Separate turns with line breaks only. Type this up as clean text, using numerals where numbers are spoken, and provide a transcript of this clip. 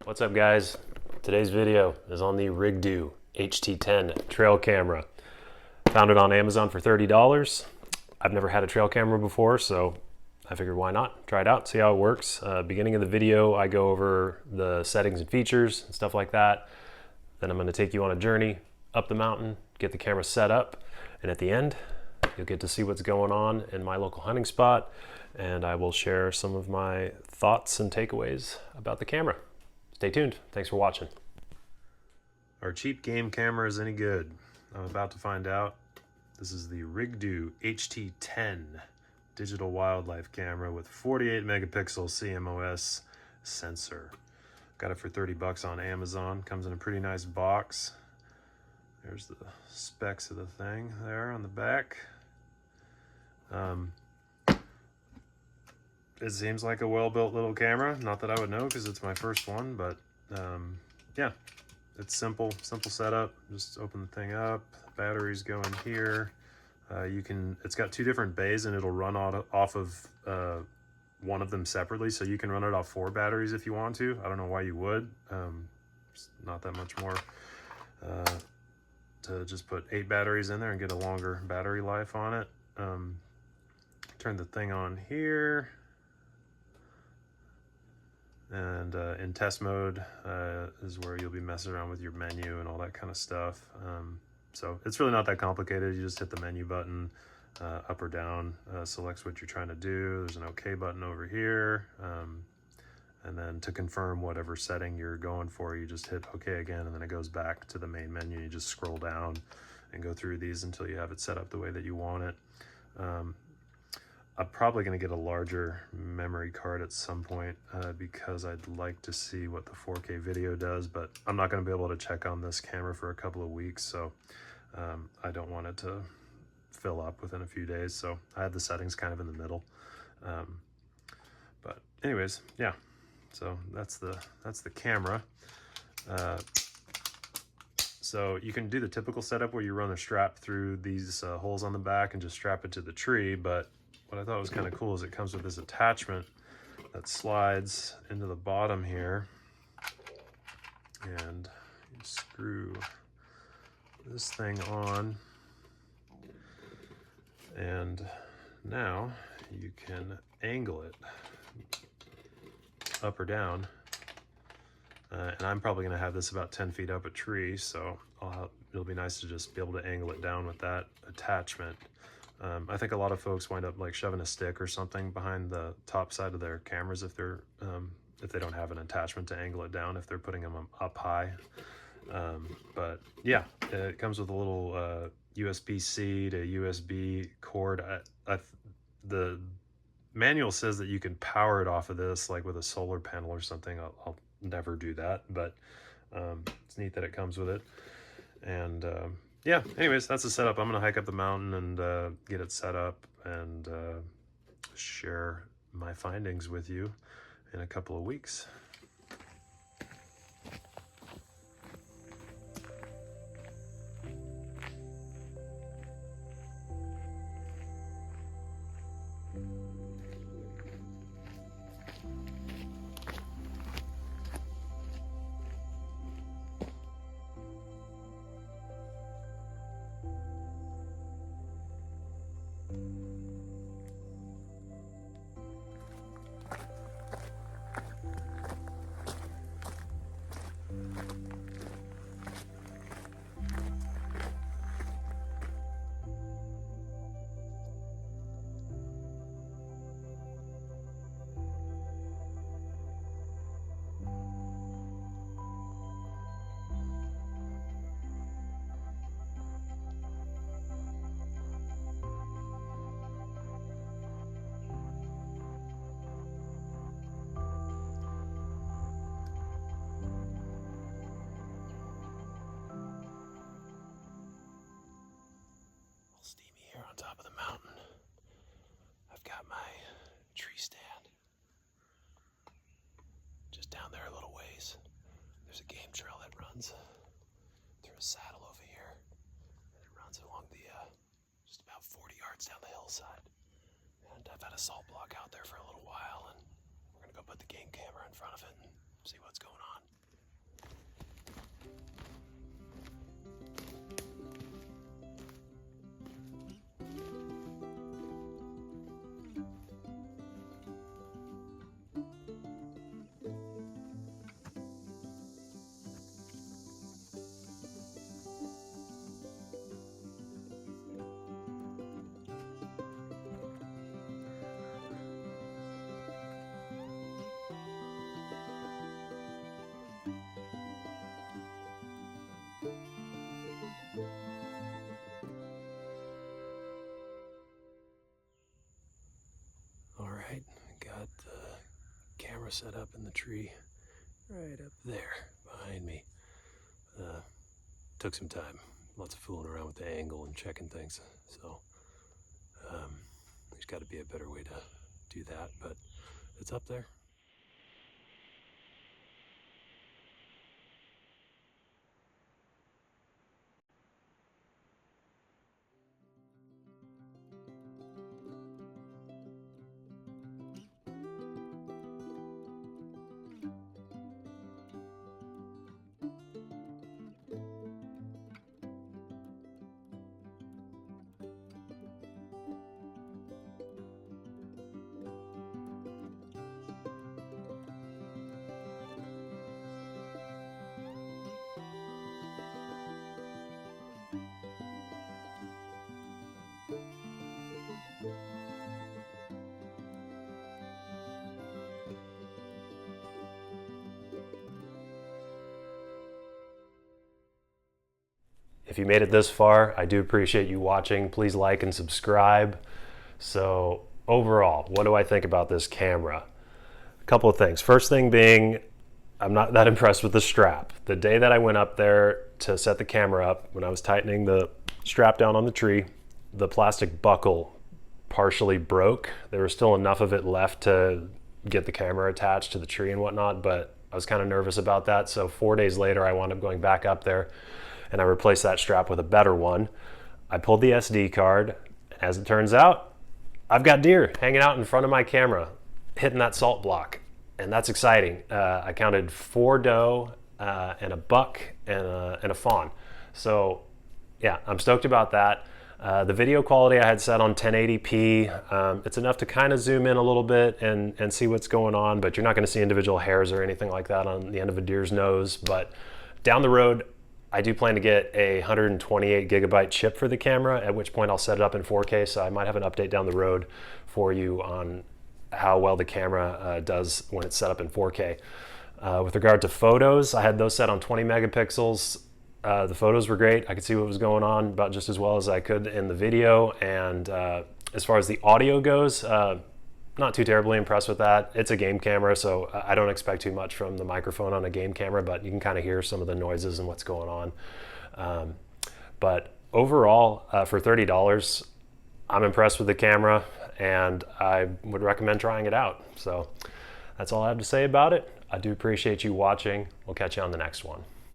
What's up, guys? Today's video is on the Rigdoo HT10 trail camera. Found it on Amazon for $30. I've never had a trail camera before, so I figured why not? Try it out, see how it works. Beginning of the video, I go over the settings and features and stuff like that. Then I'm going to take you on a journey up the mountain, get the camera set up, and at the end, you'll get to see what's going on in my local hunting spot, and I will share some of my thoughts and takeaways about the camera. Stay tuned. Thanks for watching. Are cheap game cameras any good? I'm about to find out. This is the Rigdoo HT10 digital wildlife camera with 48 megapixel CMOS sensor. Got it for 30 bucks on Amazon. Comes in a pretty nice box. There's the specs of the thing there on the back. It seems like a well-built little camera. Not that I would know because it's my first one, but yeah, it's simple setup. Just open the thing up. Batteries go in here. It's got two different bays, and it'll run off of one of them separately, so you can run it off 4 batteries if you want to. I don't know why you would. It's not that much more to just put 8 batteries in there and get a longer battery life on it. Turn the thing on here. And in test mode is where you'll be messing around with your menu and all that kind of stuff. So it's really not that complicated. You just hit the menu button, up or down, selects what you're trying to do. There's an OK button over here. And then to confirm whatever setting you're going for, you just hit OK again, and then it goes back to the main menu. You just scroll down and go through these until you have it set up the way that you want it. I'm probably going to get a larger memory card at some point because I'd like to see what the 4K video does, but I'm not going to be able to check on this camera for a couple of weeks, so I don't want it to fill up within a few days, so I had the settings kind of in the middle. But anyways, yeah, so that's the camera. So you can do the typical setup where you run a strap through these holes on the back and just strap it to the tree, but what I thought was kind of cool is it comes with this attachment that slides into the bottom here, and you screw this thing on, and now you can angle it up or down. And I'm probably going to have this about 10 feet up a tree, so it'll be nice to just be able to angle it down with that attachment. I think a lot of folks wind up like shoving a stick or something behind the top side of their cameras if they don't have an attachment to angle it down, if they're putting them up high. But yeah, it comes with a little USB-C to USB cord. The manual says that you can power it off of this like with a solar panel or something. I'll never do that, but it's neat that it comes with it. And yeah, anyways, that's the setup. I'm gonna hike up the mountain and get it set up and share my findings with you in a couple of weeks. Steamy here on top of the mountain. I've got my tree stand just down there a little ways. There's a game trail that runs through a saddle over here, and it runs along the just about 40 yards down the hillside. And I've had a salt block out there for a little while, and we're gonna go put the game camera in front of it and see what's going on. All right, got the camera set up in the tree right up there behind me. Took some time, lots of fooling around with the angle and checking things. So there's got to be a better way to do that, but it's up there. If you made it this far, I do appreciate you watching. Please like and subscribe. So overall, what do I think about this camera? A couple of things. First thing being, I'm not that impressed with the strap. The day that I went up there to set the camera up, when I was tightening the strap down on the tree, the plastic buckle partially broke. There was still enough of it left to get the camera attached to the tree and whatnot, but I was kind of nervous about that. So 4 days later, I wound up going back up there and I replaced that strap with a better one. I pulled the SD card. As it turns out, I've got deer hanging out in front of my camera, hitting that salt block. And that's exciting. I counted 4 doe and a buck and a fawn. So yeah, I'm stoked about that. The video quality I had set on 1080p. It's enough to kind of zoom in a little bit and see what's going on, but you're not gonna see individual hairs or anything like that on the end of a deer's nose. But down the road, I do plan to get a 128 gigabyte chip for the camera, at which point I'll set it up in 4K, so I might have an update down the road for you on how well the camera does when it's set up in 4K. With regard to photos, I had those set on 20 megapixels. The photos were great. I could see what was going on about just as well as I could in the video. And as far as the audio goes, not too terribly impressed with that. It's a game camera, so I don't expect too much from the microphone on a game camera, but you can kind of hear some of the noises and what's going on. But overall, for $30, I'm impressed with the camera and I would recommend trying it out. So that's all I have to say about it. I do appreciate you watching. We'll catch you on the next one.